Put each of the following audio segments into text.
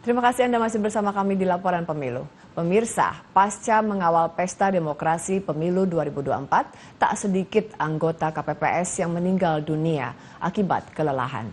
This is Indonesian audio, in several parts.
Terima kasih Anda masih bersama kami di Laporan Pemilu. Pemirsa, pasca mengawal pesta demokrasi pemilu 2024, tak sedikit anggota KPPS yang meninggal dunia akibat kelelahan.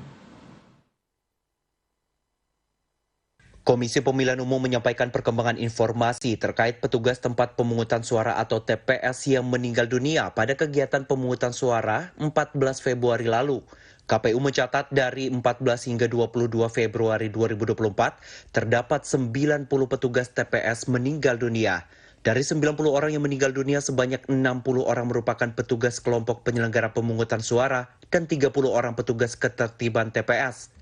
Komisi Pemilihan Umum menyampaikan perkembangan informasi terkait petugas tempat pemungutan suara atau TPS yang meninggal dunia pada kegiatan pemungutan suara 14 Februari lalu. KPU mencatat dari 14 hingga 22 Februari 2024, terdapat 90 petugas TPS meninggal dunia. Dari 90 orang yang meninggal dunia, sebanyak 60 orang merupakan petugas kelompok penyelenggara pemungutan suara dan 30 orang petugas ketertiban TPS.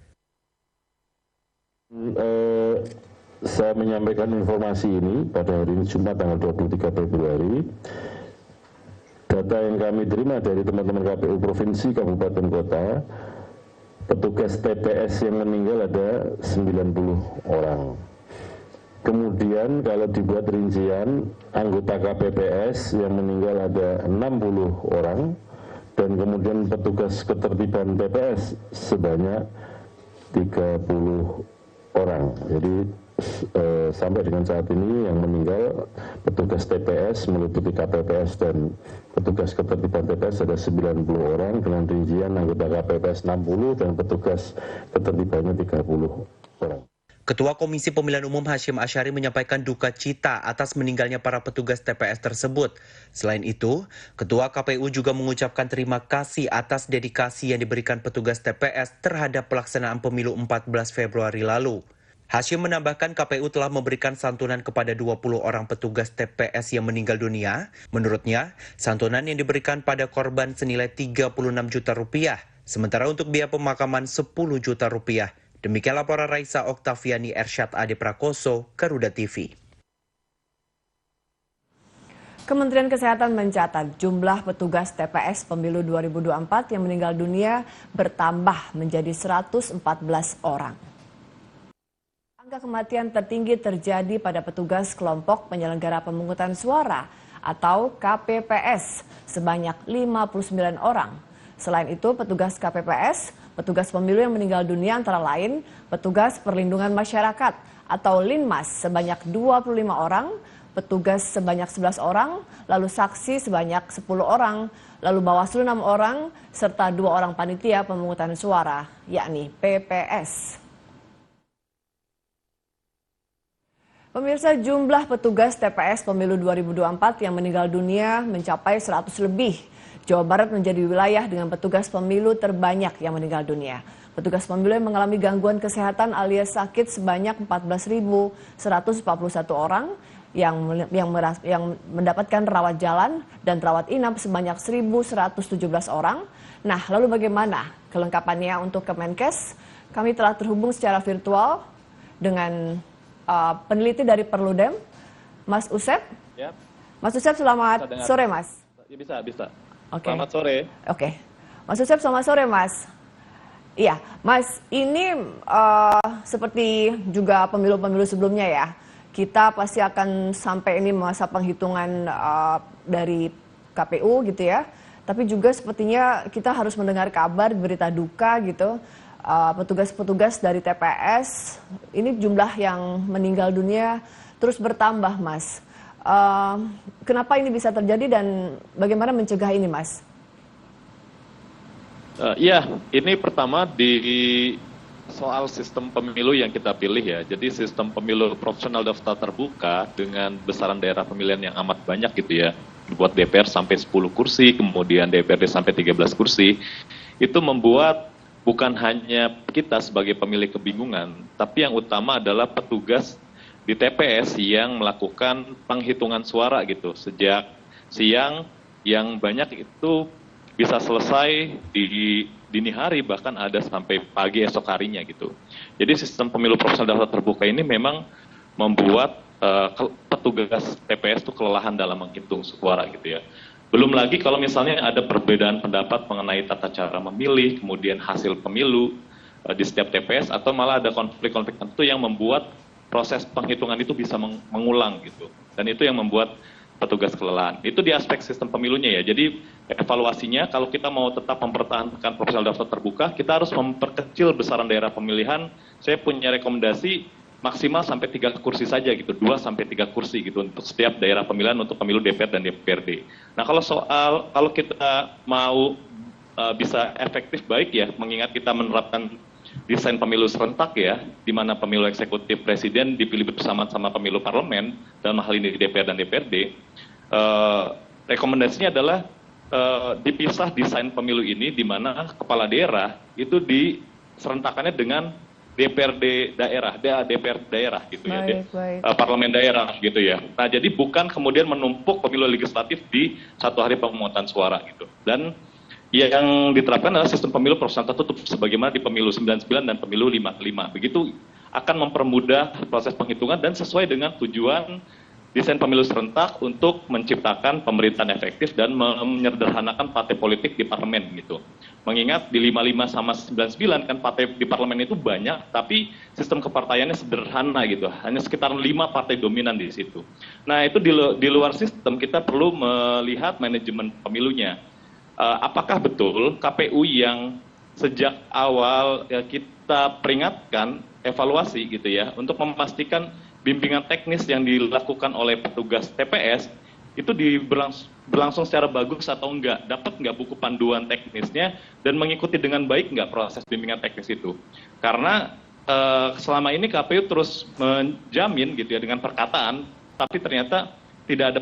Saya menyampaikan informasi ini pada hari ini Jumat tanggal 23 Februari. Data yang kami terima dari teman-teman KPU Provinsi, Kabupaten, Kota, petugas TPS yang meninggal ada 90 orang. Kemudian kalau dibuat rincian, anggota KPPS yang meninggal ada 60 orang, dan kemudian petugas ketertiban TPS sebanyak 30 orang. Jadi sampai dengan saat ini yang meninggal petugas TPS meliputi KPPS dan petugas ketertiban TPS ada 90 orang dengan rincian anggota KPPS 60 dan petugas ketertibannya 30 orang. Ketua Komisi Pemilihan Umum Hasyim Asyari menyampaikan duka cita atas meninggalnya para petugas TPS tersebut. Selain itu, Ketua KPU juga mengucapkan terima kasih atas dedikasi yang diberikan petugas TPS terhadap pelaksanaan pemilu 14 Februari lalu. Hasyim menambahkan KPU telah memberikan santunan kepada 20 orang petugas TPS yang meninggal dunia. Menurutnya, santunan yang diberikan pada korban senilai 36 juta rupiah, sementara untuk biaya pemakaman 10 juta rupiah. Demikian laporan Raisa Oktaviani Ersyad Ade Prakoso, Garuda TV. Kementerian Kesehatan mencatat jumlah petugas TPS pemilu 2024 yang meninggal dunia bertambah menjadi 114 orang. Angka kematian tertinggi terjadi pada petugas kelompok penyelenggara pemungutan suara atau KPPS sebanyak 59 orang. Selain itu, petugas KPPS, petugas pemilu yang meninggal dunia antara lain petugas perlindungan masyarakat atau Linmas sebanyak 25 orang, petugas sebanyak 11 orang, lalu saksi sebanyak 10 orang, lalu Bawaslu 6 orang, serta 2 orang panitia pemungutan suara, yakni PPS. Pemirsa, jumlah petugas TPS pemilu 2024 yang meninggal dunia mencapai 100 lebih. Jawa Barat menjadi wilayah dengan petugas pemilu terbanyak yang meninggal dunia. Petugas pemilu yang mengalami gangguan kesehatan alias sakit sebanyak 14.141 orang, yang mendapatkan rawat jalan dan rawat inap sebanyak 1.117 orang. Nah, lalu bagaimana kelengkapannya untuk Kemenkes? Kami telah terhubung secara virtual dengan peneliti dari Perludem, Mas Usep. Ya. Mas Usep, selamat sore, Mas. Ya, bisa. Oke. Selamat sore. Oke. Mas Usep, selamat sore, Mas. Iya, Mas, ini seperti juga pemilu-pemilu sebelumnya ya, kita pasti akan sampai ini masa penghitungan dari KPU gitu ya, tapi juga sepertinya kita harus mendengar kabar, berita duka gitu, petugas-petugas dari TPS, ini jumlah yang meninggal dunia terus bertambah, Mas. Kenapa ini bisa terjadi dan bagaimana mencegah ini, Mas? Ya, ini pertama di soal sistem pemilu yang kita pilih ya. Jadi sistem pemilu proporsional daftar terbuka dengan besaran daerah pemilihan yang amat banyak gitu ya. Buat DPR sampai 10 kursi, kemudian DPRD sampai 13 kursi. Itu membuat bukan hanya kita sebagai pemilih kebingungan, tapi yang utama adalah petugas di TPS yang melakukan penghitungan suara gitu. Sejak siang yang banyak itu bisa selesai di dini hari, bahkan ada sampai pagi esok harinya gitu. Jadi sistem pemilu proporsional daftar terbuka ini memang membuat petugas TPS itu kelelahan dalam menghitung suara gitu ya. Belum lagi kalau misalnya ada perbedaan pendapat mengenai tata cara memilih, kemudian hasil pemilu di setiap TPS, atau malah ada konflik-konflik tertentu yang membuat proses penghitungan itu bisa mengulang gitu. Dan itu yang membuat petugas kelelahan. Itu di aspek sistem pemilunya ya. Jadi evaluasinya kalau kita mau tetap mempertahankan proporsional daftar terbuka, kita harus memperkecil besaran daerah pemilihan. Saya punya rekomendasi maksimal sampai 3 kursi saja gitu, 2 sampai 3 kursi gitu untuk setiap daerah pemilihan untuk pemilu DPR dan DPRD. Nah kalau kita mau bisa efektif baik ya, mengingat kita menerapkan desain pemilu serentak ya, di mana pemilu eksekutif presiden dipilih bersama sama pemilu parlemen, dalam hal ini di DPR dan DPRD, rekomendasinya adalah dipisah desain pemilu ini, di mana kepala daerah itu diserentakannya dengan DPRD daerah, DPR daerah gitu ya, parlemen daerah gitu ya. Nah jadi bukan kemudian menumpuk pemilu legislatif di satu hari pemungutan suara gitu. Dan yang diterapkan adalah sistem pemilu proporsional tertutup sebagaimana di pemilu 99 dan pemilu 55. Begitu akan mempermudah proses penghitungan dan sesuai dengan tujuan desain pemilu serentak untuk menciptakan pemerintahan efektif dan menyederhanakan partai politik di parlemen gitu. Mengingat di 55 sama 99 kan partai di parlemen itu banyak, tapi sistem kepartaiannya sederhana gitu. Hanya sekitar 5 partai dominan di situ. Nah itu di luar sistem kita perlu melihat manajemen pemilunya. Apakah betul KPU yang sejak awal ya, kita peringatkan evaluasi gitu ya, untuk memastikan bimbingan teknis yang dilakukan oleh petugas TPS itu berlangsung secara bagus atau enggak, dapat enggak buku panduan teknisnya dan mengikuti dengan baik enggak proses bimbingan teknis itu. Karena selama ini KPU terus menjamin gitu ya dengan perkataan, tapi ternyata tidak ada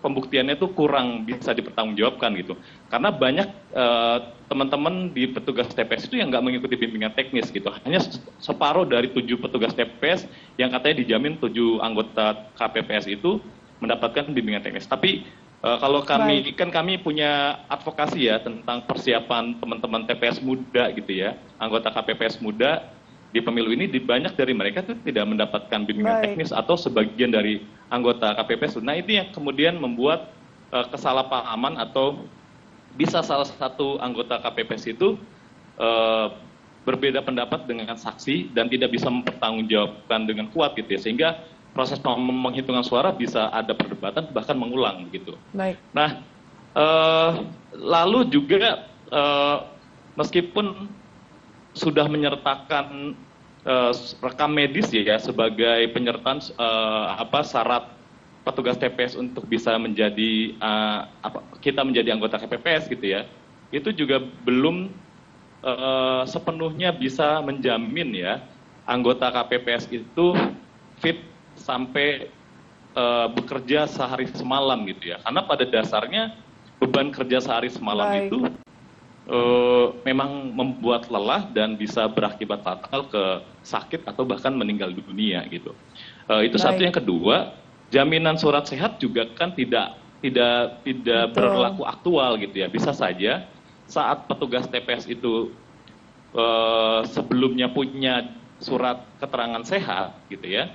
pembuktiannya itu kurang bisa dipertanggungjawabkan gitu. Karena banyak teman-teman di petugas TPS itu yang nggak mengikuti bimbingan teknis gitu. Hanya separuh dari 7 petugas TPS yang katanya dijamin 7 anggota KPPS itu mendapatkan bimbingan teknis. Tapi kalau kami punya advokasi ya tentang persiapan teman-teman TPS muda gitu ya, anggota KPPS muda di pemilu ini, banyak dari mereka itu tidak mendapatkan bimbingan teknis atau sebagian dari anggota KPPS. Nah itu yang kemudian membuat kesalahpahaman atau bisa salah satu anggota KPPS itu berbeda pendapat dengan saksi dan tidak bisa mempertanggungjawabkan dengan kuat gitu ya, sehingga proses penghitungan suara bisa ada perdebatan bahkan mengulang gitu. Nah lalu juga meskipun sudah menyertakan rekam medis ya sebagai penyertaan syarat petugas TPS untuk bisa menjadi kita menjadi anggota KPPS gitu ya, itu juga belum sepenuhnya bisa menjamin ya anggota KPPS itu fit sampai bekerja sehari semalam gitu ya, karena pada dasarnya beban kerja sehari semalam itu memang membuat lelah dan bisa berakibat fatal ke sakit atau bahkan meninggal dunia gitu. Itu satu. Yang kedua, jaminan surat sehat juga kan tidak berlaku aktual gitu ya. Bisa saja saat petugas TPS itu sebelumnya punya surat keterangan sehat gitu ya,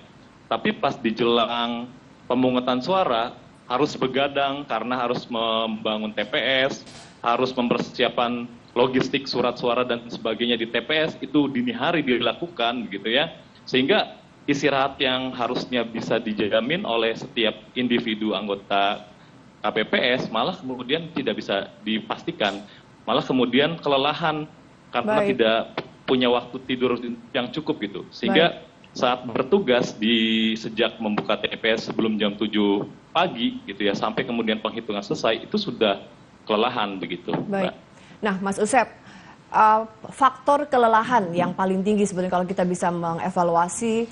tapi pas dijelang pemungutan suara harus begadang karena harus membangun TPS, harus mempersiapkan logistik surat suara dan sebagainya di TPS, itu dini hari dilakukan gitu ya, sehingga istirahat yang harusnya bisa dijamin oleh setiap individu anggota KPPS malah kemudian tidak bisa dipastikan, malah kemudian kelelahan karena tidak punya waktu tidur yang cukup gitu, sehingga saat bertugas sejak membuka TPS sebelum jam 7 pagi gitu ya, sampai kemudian penghitungan selesai itu sudah kelelahan begitu. Nah, Mas Usep, faktor kelelahan yang paling tinggi sebenarnya kalau kita bisa mengevaluasi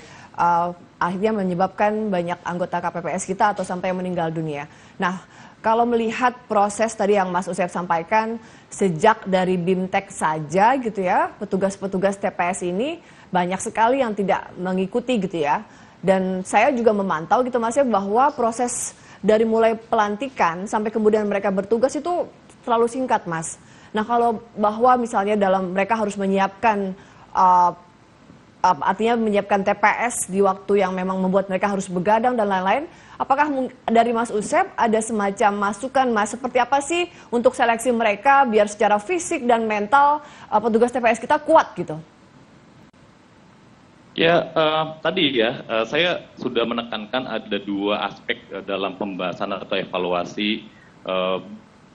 akhirnya menyebabkan banyak anggota KPPS kita atau sampai meninggal dunia. Nah, kalau melihat proses tadi yang Mas Usep sampaikan, sejak dari BIMTEK saja gitu ya, petugas-petugas TPS ini banyak sekali yang tidak mengikuti gitu ya. Dan saya juga memantau gitu Mas ya, bahwa proses dari mulai pelantikan sampai kemudian mereka bertugas itu terlalu singkat Mas. Nah kalau bahwa misalnya dalam mereka harus menyiapkan, artinya menyiapkan TPS di waktu yang memang membuat mereka harus begadang dan lain-lain, apakah dari Mas Usep ada semacam masukan Mas, seperti apa sih untuk seleksi mereka biar secara fisik dan mental petugas TPS kita kuat gitu? Ya, tadi ya, saya sudah menekankan ada 2 aspek dalam pembahasan atau evaluasi.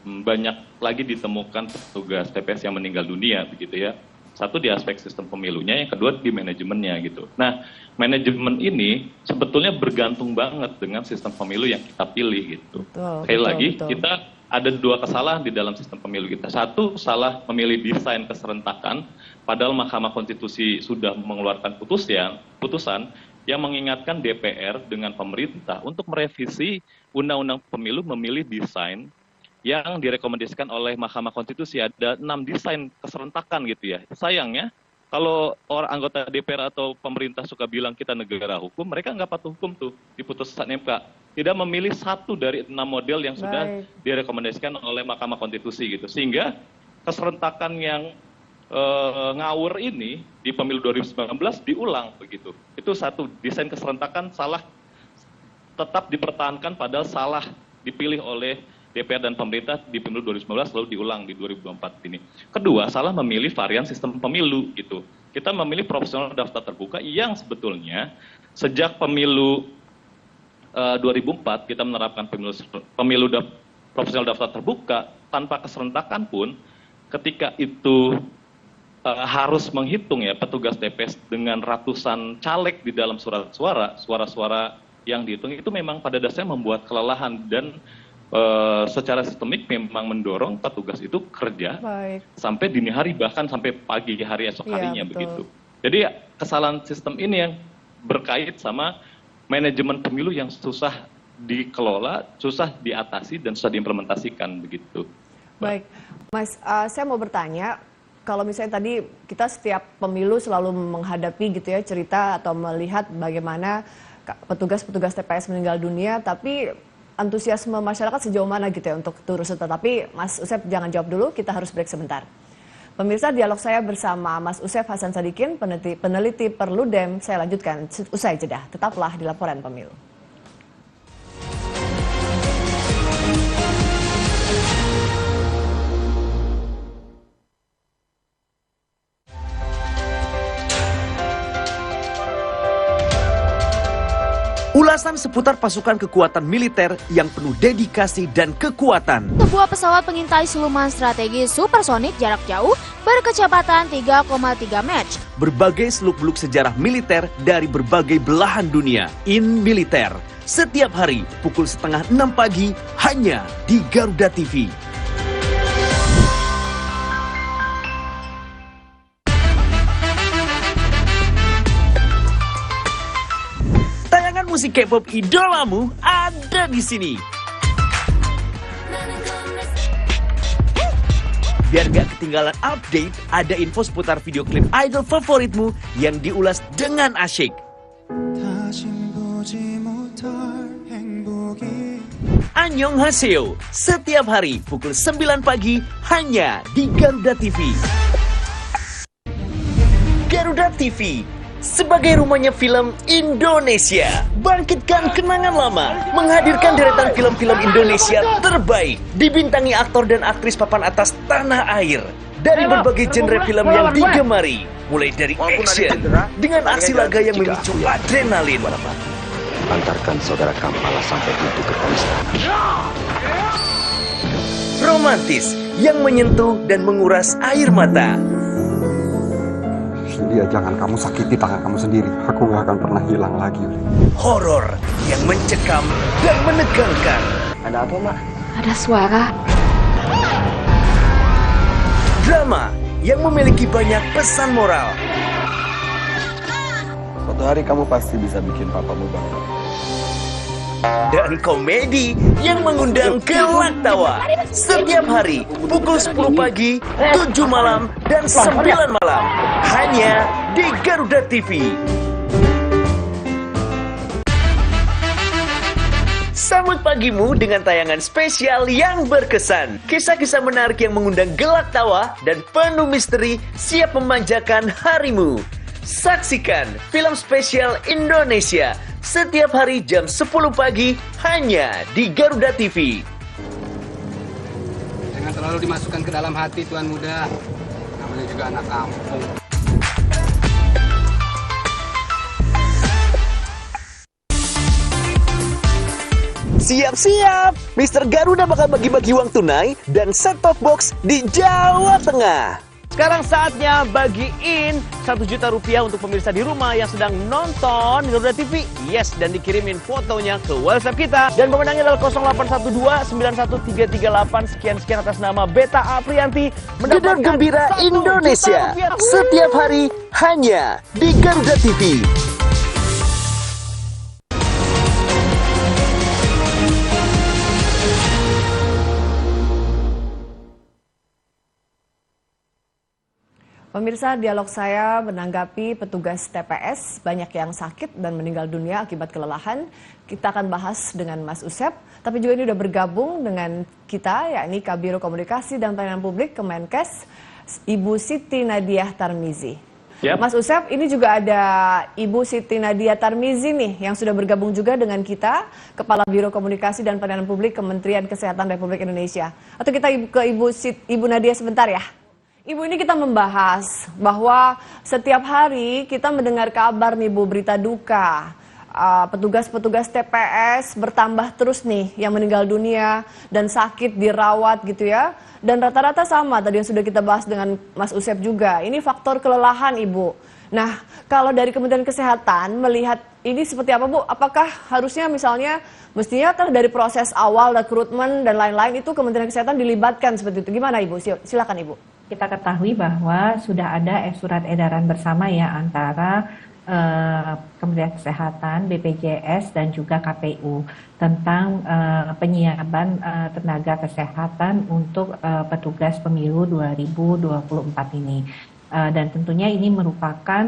Banyak lagi ditemukan petugas TPS yang meninggal dunia, begitu ya. Satu di aspek sistem pemilunya, yang kedua di manajemennya gitu. Nah, manajemen ini sebetulnya bergantung banget dengan sistem pemilu yang kita pilih gitu. Sekali lagi, kita ada dua kesalahan di dalam sistem pemilu kita. Satu, salah memilih desain keserentakan, padahal Mahkamah Konstitusi sudah mengeluarkan putusan yang mengingatkan DPR dengan pemerintah untuk merevisi Undang-Undang Pemilu memilih desain yang direkomendasikan oleh Mahkamah Konstitusi. Ada 6 desain keserentakan gitu ya. Sayangnya, kalau orang anggota DPR atau pemerintah suka bilang kita negara hukum, mereka nggak patuh hukum tuh di putusan MK. Tidak memilih satu dari 6 model yang sudah direkomendasikan oleh Mahkamah Konstitusi gitu. Sehingga keserentakan yang ngawur ini di pemilu 2019 diulang begitu. Itu satu, desain keserentakan salah tetap dipertahankan padahal salah dipilih oleh DPR dan pemerintah di pemilu 2019 lalu diulang di 2024 ini. Kedua, salah memilih varian sistem pemilu gitu. Kita memilih proporsional daftar terbuka yang sebetulnya sejak pemilu 2004 kita menerapkan pemilu proporsional daftar terbuka tanpa keserentakan pun ketika itu harus menghitung ya petugas TPS dengan ratusan caleg di dalam suara-suara yang dihitung itu memang pada dasarnya membuat kelelahan dan secara sistemik memang mendorong petugas itu kerja sampai dini hari bahkan sampai pagi hari esok harinya begitu. Jadi kesalahan sistem ini yang berkait sama manajemen pemilu yang susah dikelola, susah diatasi dan susah diimplementasikan begitu. Baik, Mas, saya mau bertanya, kalau misalnya tadi kita setiap pemilu selalu menghadapi gitu ya cerita atau melihat bagaimana petugas-petugas TPS meninggal dunia, tapi antusiasme masyarakat sejauh mana gitu ya untuk turut serta. Tapi Mas Usep jangan jawab dulu, kita harus break sebentar. Pemirsa, dialog saya bersama Mas Usep Hasan Sadikin, peneliti Perludem, saya lanjutkan usai jeda. Tetaplah di Laporan Pemilu. Ulasan seputar pasukan kekuatan militer yang penuh dedikasi dan kekuatan. Sebuah pesawat pengintai siluman strategis supersonik jarak jauh berkecepatan 3,3 Mach. Berbagai seluk-beluk sejarah militer dari berbagai belahan dunia. In Militer. Setiap hari pukul 5:30 pagi hanya di Garuda TV. Musik K-pop idolamu ada di sini. Biar gak ketinggalan update, ada info seputar video klip idol favoritmu yang diulas dengan asyik. Annyeonghaseyo, setiap hari pukul 9 pagi hanya di Garuda TV. Garuda TV sebagai rumahnya film Indonesia, bangkitkan kenangan lama, menghadirkan deretan film-film Indonesia terbaik, dibintangi aktor dan aktris papan atas tanah air, dari berbagai genre film yang digemari, mulai dari action, dengan aksi laga yang memicu adrenalin. Antarkan saudara Kampala sampai pintu gerbang istana. Romantis, yang menyentuh dan menguras air mata. Dia jangan kamu sakiti tangan kamu sendiri. Aku gak akan pernah hilang lagi. Horor yang mencekam dan menegangkan. Ada apa, Mak? Ada suara. Drama yang memiliki banyak pesan moral. Suatu hari kamu pasti bisa bikin papamu bangga. Dan komedi yang mengundang gelak tawa. Setiap hari pukul 10 pagi, 7 malam, dan 9 malam. Hanya di Garuda TV. Sambut pagimu dengan tayangan spesial yang berkesan. Kisah-kisah menarik yang mengundang gelak tawa dan penuh misteri siap memanjakan harimu. Saksikan film spesial Indonesia setiap hari jam 10 pagi hanya di Garuda TV. Jangan terlalu dimasukkan ke dalam hati, Tuan Muda. Namanya juga anak kampung. Siap-siap, Mr. Garuda bakal bagi-bagi uang tunai dan set-top box di Jawa Tengah. Sekarang saatnya bagiin 1 juta rupiah untuk pemirsa di rumah yang sedang nonton Garuda TV. Yes, dan dikirimin fotonya ke WhatsApp kita. Dan pemenangnya adalah 0812-91338. Sekian atas nama Beta Aprianti. Gedor Gembira Indonesia. Setiap hari hanya di Garuda TV. Pemirsa, dialog saya menanggapi petugas TPS banyak yang sakit dan meninggal dunia akibat kelelahan. Kita akan bahas dengan Mas Usep, tapi juga ini sudah bergabung dengan kita, yakni Kabiro Komunikasi dan Pelayanan Publik Kemenkes, Ibu Siti Nadia Tarmizi. Yep. Mas Usep, ini juga ada Ibu Siti Nadia Tarmizi nih yang sudah bergabung juga dengan kita, Kepala Biro Komunikasi dan Pelayanan Publik Kementerian Kesehatan Republik Indonesia. Atau kita ke Ibu Nadia sebentar ya. Ibu, ini kita membahas bahwa setiap hari kita mendengar kabar nih Bu, berita duka. Petugas-petugas TPS bertambah terus nih yang meninggal dunia dan sakit dirawat gitu ya. Dan rata-rata sama tadi yang sudah kita bahas dengan Mas Usep juga. Ini faktor kelelahan Ibu. Nah, kalau dari Kementerian Kesehatan melihat ini seperti apa Bu? Apakah harusnya misalnya mestinya kan dari proses awal rekrutmen dan lain-lain itu Kementerian Kesehatan dilibatkan seperti itu. Gimana Ibu? Silakan Ibu. Kita ketahui bahwa sudah ada surat edaran bersama ya antara Kementerian Kesehatan, BPJS dan juga KPU tentang penyiapan tenaga kesehatan untuk petugas pemilu 2024 ini. Dan tentunya ini merupakan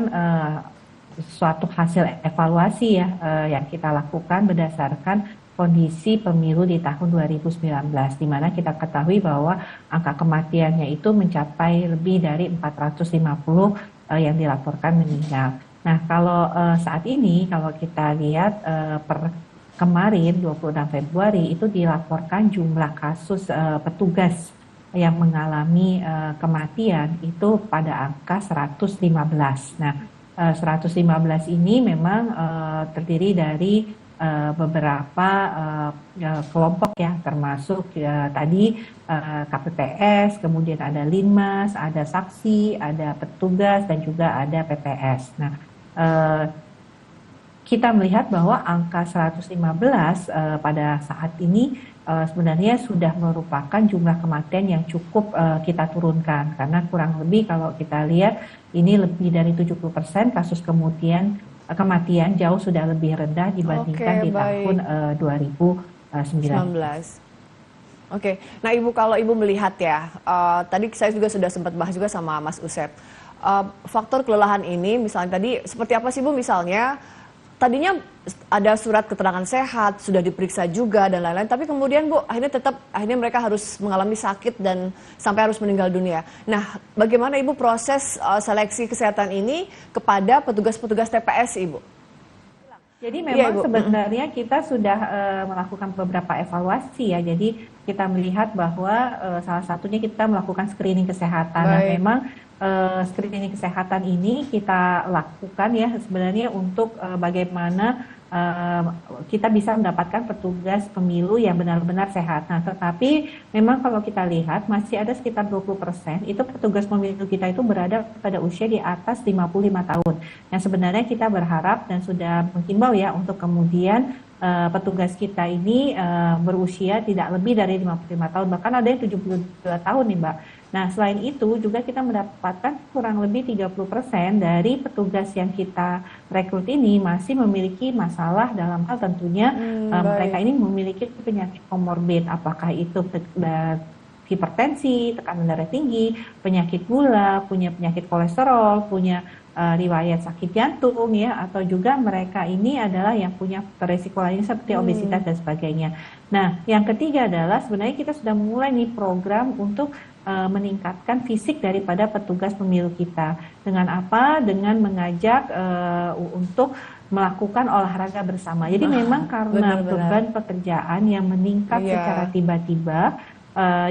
suatu hasil evaluasi ya yang kita lakukan berdasarkan kondisi pemilu di tahun 2019, di mana kita ketahui bahwa angka kematiannya itu mencapai lebih dari 450 yang dilaporkan meninggal. Nah, kalau saat ini, kalau kita lihat per kemarin 26 Februari itu dilaporkan jumlah kasus petugas yang mengalami kematian itu pada angka 115. Nah, 115 ini memang terdiri dari beberapa kelompok ya, termasuk tadi KPPS, kemudian ada Linmas, ada saksi, ada petugas dan juga ada PPS. Nah, kita melihat bahwa angka 115 pada saat ini sebenarnya sudah merupakan jumlah kematian yang cukup kita turunkan, karena kurang lebih kalau kita lihat ini lebih dari 70% kasus kematian jauh sudah lebih rendah dibandingkan di tahun 2019. Oke, nah Ibu, kalau Ibu melihat ya, tadi saya juga sudah sempat bahas juga sama Mas Usep, faktor kelelahan ini misalnya tadi seperti apa sih Bu, misalnya tadinya ada surat keterangan sehat, sudah diperiksa juga dan lain-lain, tapi kemudian Bu, akhirnya mereka harus mengalami sakit dan sampai harus meninggal dunia. Nah, bagaimana Ibu proses seleksi kesehatan ini kepada petugas-petugas TPS Ibu? Jadi memang sebenarnya kita sudah melakukan beberapa evaluasi ya. Jadi kita melihat bahwa salah satunya kita melakukan screening kesehatan. Nah, memang screening kesehatan ini kita lakukan ya sebenarnya untuk bagaimana kita bisa mendapatkan petugas pemilu yang benar-benar sehat. Nah, tetapi memang kalau kita lihat masih ada sekitar 20% itu petugas pemilu kita itu berada pada usia di atas 55 tahun. Yang sebenarnya kita berharap dan sudah menghimbau ya untuk kemudian petugas kita ini berusia tidak lebih dari 55 tahun, bahkan ada yang 72 tahun nih Mbak. Nah, selain itu juga kita mendapatkan kurang lebih 30% dari petugas yang kita rekrut ini masih memiliki masalah dalam hal tentunya mereka ini memiliki penyakit komorbid, apakah itu hipertensi, tekanan darah tinggi, penyakit gula, punya penyakit kolesterol, punya riwayat sakit jantung ya, atau juga mereka ini adalah yang punya resiko lainnya seperti obesitas dan sebagainya. Nah, yang ketiga adalah sebenarnya kita sudah mulai nih program untuk meningkatkan fisik daripada petugas pemilu kita. Dengan apa? Dengan mengajak untuk melakukan olahraga bersama. Jadi memang karena beban pekerjaan yang meningkat secara tiba-tiba,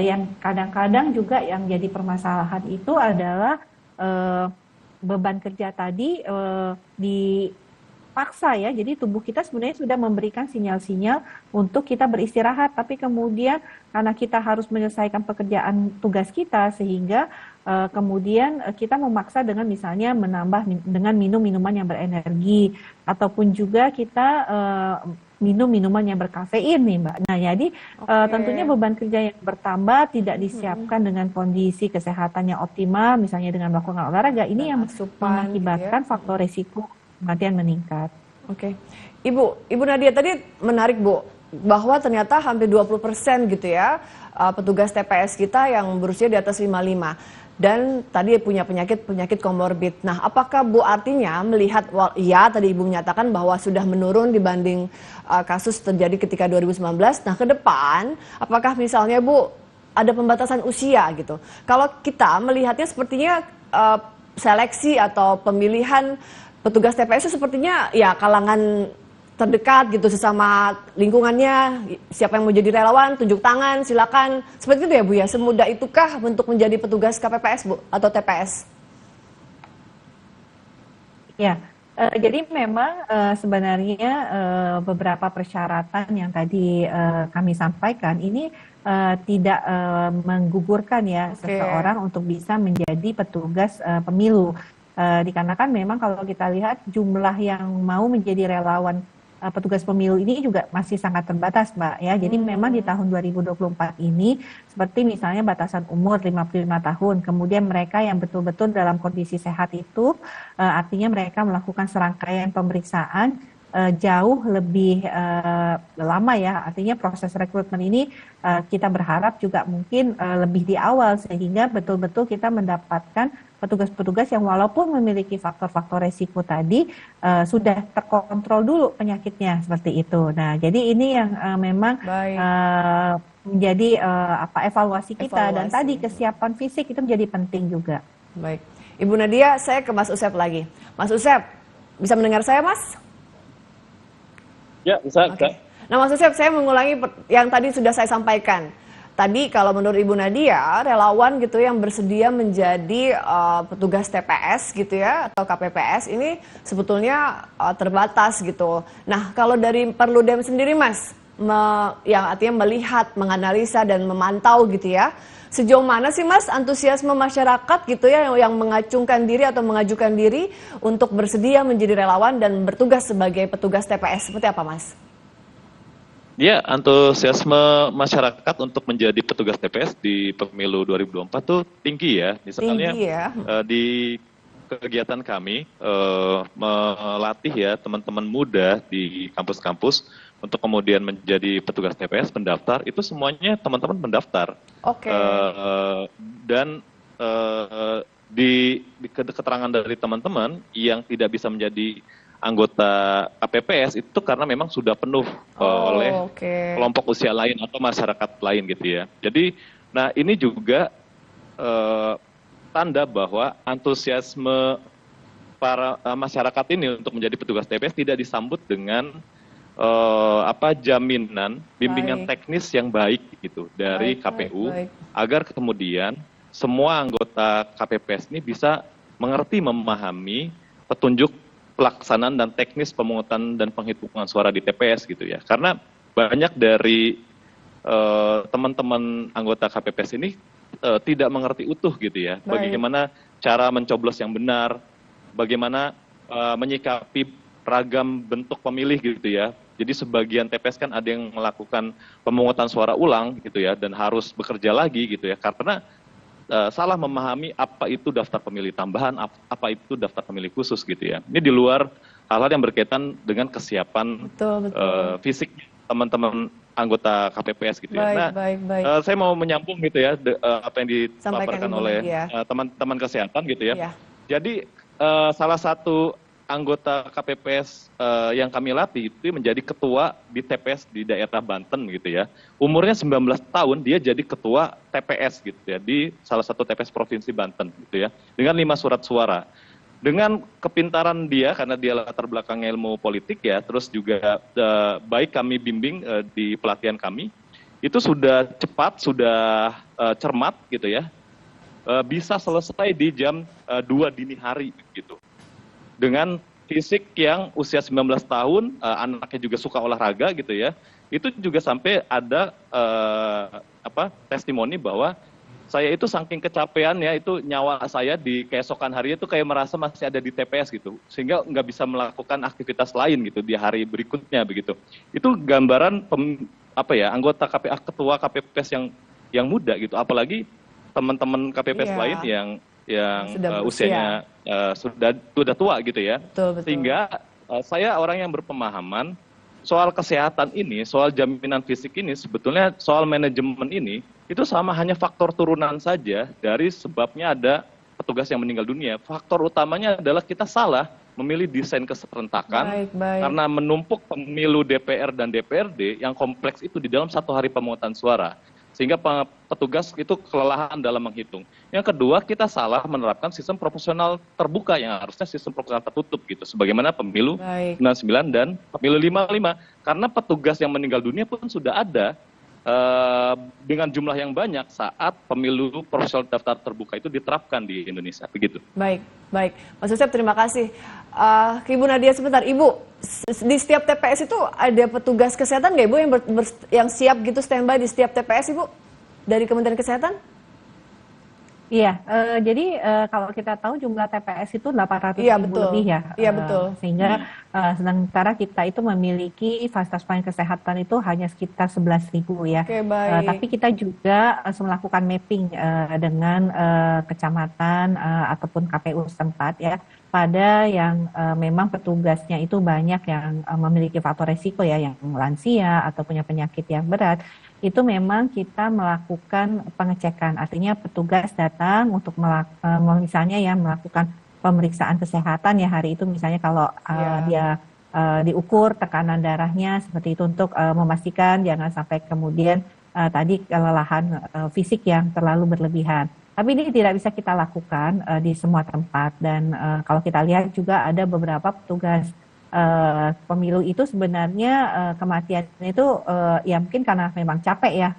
yang kadang-kadang juga yang jadi permasalahan itu adalah beban kerja tadi paksa ya, jadi tubuh kita sebenarnya sudah memberikan sinyal-sinyal untuk kita beristirahat, tapi kemudian karena kita harus menyelesaikan pekerjaan tugas kita sehingga kemudian kita memaksa dengan misalnya menambah dengan minum minuman yang berenergi ataupun juga kita minum minuman yang berkafein nih Mbak. Nah jadi tentunya beban kerja yang bertambah tidak disiapkan dengan kondisi kesehatan yang optimal, misalnya dengan melakukan olahraga, ini yang mengakibatkan faktor risiko kematian meningkat. Oke. Ibu Nadia tadi menarik Bu, bahwa ternyata hampir 20% gitu ya petugas TPS kita yang berusia di atas 55 dan tadi punya penyakit komorbid. Nah, apakah Bu artinya melihat ya tadi Ibu menyatakan bahwa sudah menurun dibanding kasus terjadi ketika 2019. Nah, ke depan apakah misalnya Bu ada pembatasan usia gitu? Kalau kita melihatnya sepertinya seleksi atau pemilihan petugas TPS itu sepertinya ya kalangan terdekat gitu, sesama lingkungannya, siapa yang mau jadi relawan, tunjuk tangan, silakan. Seperti itu ya Bu ya, semudah itukah untuk menjadi petugas KPPS Bu atau TPS? Ya, jadi memang sebenarnya beberapa persyaratan yang tadi kami sampaikan ini tidak menggugurkan ya seseorang untuk bisa menjadi petugas pemilu. Dikarenakan memang kalau kita lihat jumlah yang mau menjadi relawan petugas pemilu ini juga masih sangat terbatas Mbak ya. Jadi memang di tahun 2024 ini seperti misalnya batasan umur 55 tahun, kemudian mereka yang betul-betul dalam kondisi sehat itu artinya mereka melakukan serangkaian pemeriksaan jauh lebih lama ya, artinya proses rekrutmen ini kita berharap juga mungkin lebih di awal sehingga betul-betul kita mendapatkan petugas-petugas yang walaupun memiliki faktor-faktor resiko tadi sudah terkontrol dulu penyakitnya seperti itu. Nah, jadi ini yang memang menjadi evaluasi kita dan tadi kesiapan fisik itu menjadi penting juga. Baik, Ibu Nadia, saya ke Mas Usep lagi. Mas Usep, bisa mendengar saya Mas? Ya, bisa. Okay. Nah Mas Usep, saya mengulangi yang tadi sudah saya sampaikan. Tadi kalau menurut Ibu Nadia, relawan gitu yang bersedia menjadi petugas TPS gitu ya, atau KPPS ini sebetulnya terbatas gitu. Nah kalau dari Perludem sendiri Mas, yang artinya melihat, menganalisa dan memantau gitu ya, sejauh mana sih Mas antusiasme masyarakat gitu ya yang mengacungkan diri atau mengajukan diri untuk bersedia menjadi relawan dan bertugas sebagai petugas TPS, seperti apa Mas? Ya, antusiasme masyarakat untuk menjadi petugas TPS di pemilu 2024 tuh tinggi ya. Misalnya tinggi ya. Di kegiatan kami melatih ya teman-teman muda di kampus-kampus untuk kemudian menjadi petugas TPS pendaftar, itu semuanya teman-teman pendaftar. Oke. Dan di keterangan dari teman-teman yang tidak bisa menjadi anggota KPPS itu karena memang sudah penuh oleh kelompok usia lain atau masyarakat lain gitu ya. Jadi, nah ini juga tanda bahwa antusiasme para masyarakat ini untuk menjadi petugas TPS tidak disambut dengan jaminan bimbingan teknis yang baik gitu dari KPU agar kemudian semua anggota KPPS ini bisa mengerti, memahami petunjuk pelaksanaan dan teknis pemungutan dan penghitungan suara di TPS gitu ya. Karena banyak dari teman-teman anggota KPPS ini tidak mengerti utuh gitu ya. Bagaimana cara mencoblos yang benar, bagaimana menyikapi ragam bentuk pemilih gitu ya. Jadi sebagian TPS kan ada yang melakukan pemungutan suara ulang gitu ya dan harus bekerja lagi gitu ya. Karena salah memahami apa itu daftar pemilih tambahan, apa itu daftar pemilih khusus gitu ya. Ini di luar hal-hal yang berkaitan dengan kesiapan fisik teman-teman anggota KPPS gitu ya. Saya mau menyambung gitu ya apa yang dipaparkan oleh teman-teman kesehatan gitu ya. Jadi salah satu anggota KPPS yang kami latih itu menjadi ketua di TPS di daerah Banten gitu ya. Umurnya 19 tahun dia jadi ketua TPS gitu ya di salah satu TPS Provinsi Banten gitu ya. Dengan 5 surat suara. Dengan kepintaran dia karena dia latar belakang ilmu politik ya, terus juga baik kami bimbing di pelatihan kami, itu sudah cepat, sudah cermat gitu ya. Bisa selesai di jam 2 dini hari gitu. Dengan fisik yang usia 19 tahun, anaknya juga suka olahraga gitu ya, itu juga sampai ada testimoni bahwa saya itu saking kecapean ya, itu nyawa saya di keesokan harinya itu kayak merasa masih ada di TPS gitu, sehingga nggak bisa melakukan aktivitas lain gitu di hari berikutnya begitu. Itu gambaran anggota ketua KPPS yang muda gitu, apalagi teman-teman KPPS lain yang usianya sudah tua gitu ya. Betul. Sehingga saya orang yang berpemahaman soal kesehatan ini, soal jaminan fisik ini, sebetulnya soal manajemen ini, itu sama hanya faktor turunan saja dari sebabnya ada petugas yang meninggal dunia. Faktor utamanya adalah kita salah memilih desain keserentakan karena menumpuk pemilu DPR dan DPRD yang kompleks itu di dalam satu hari pemungutan suara. Sehingga petugas itu kelelahan dalam menghitung. Yang kedua, kita salah menerapkan sistem proporsional terbuka yang harusnya sistem proporsional tertutup gitu. Sebagaimana pemilu 99 dan pemilu 55. Karena petugas yang meninggal dunia pun sudah ada dengan jumlah yang banyak saat pemilu proporsional daftar terbuka itu diterapkan di Indonesia. Begitu. Baik. Mas Yosep, terima kasih. Ke Ibu Nadia sebentar. Ibu, di setiap TPS itu ada petugas kesehatan nggak Ibu yang siap gitu standby di setiap TPS Ibu? Dari Kementerian Kesehatan? Iya, jadi kalau kita tahu jumlah TPS itu 800 ribu lebih ya. Iya, betul. Sehingga sementara kita itu memiliki fasilitas pelayanan kesehatan itu hanya sekitar 11.000 ya. Oke, baik. Tapi kita juga melakukan mapping dengan kecamatan ataupun KPU setempat ya, pada yang memang petugasnya itu banyak yang memiliki faktor resiko ya, yang lansia atau punya penyakit yang berat. Itu memang kita melakukan pengecekan, artinya petugas datang untuk misalnya ya melakukan pemeriksaan kesehatan ya hari itu, misalnya kalau dia diukur tekanan darahnya seperti itu untuk memastikan jangan sampai kemudian tadi kelelahan fisik yang terlalu berlebihan. Tapi ini tidak bisa kita lakukan di semua tempat, dan kalau kita lihat juga ada beberapa petugas pemilu itu sebenarnya kematiannya itu ya mungkin karena memang capek ya,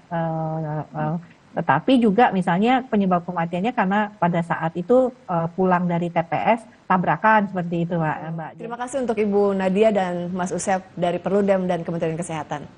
tetapi juga misalnya penyebab kematiannya karena pada saat itu pulang dari TPS tabrakan seperti itu, Mbak. Terima kasih untuk Ibu Nadia dan Mas Yosep dari Perludem dan Kementerian Kesehatan.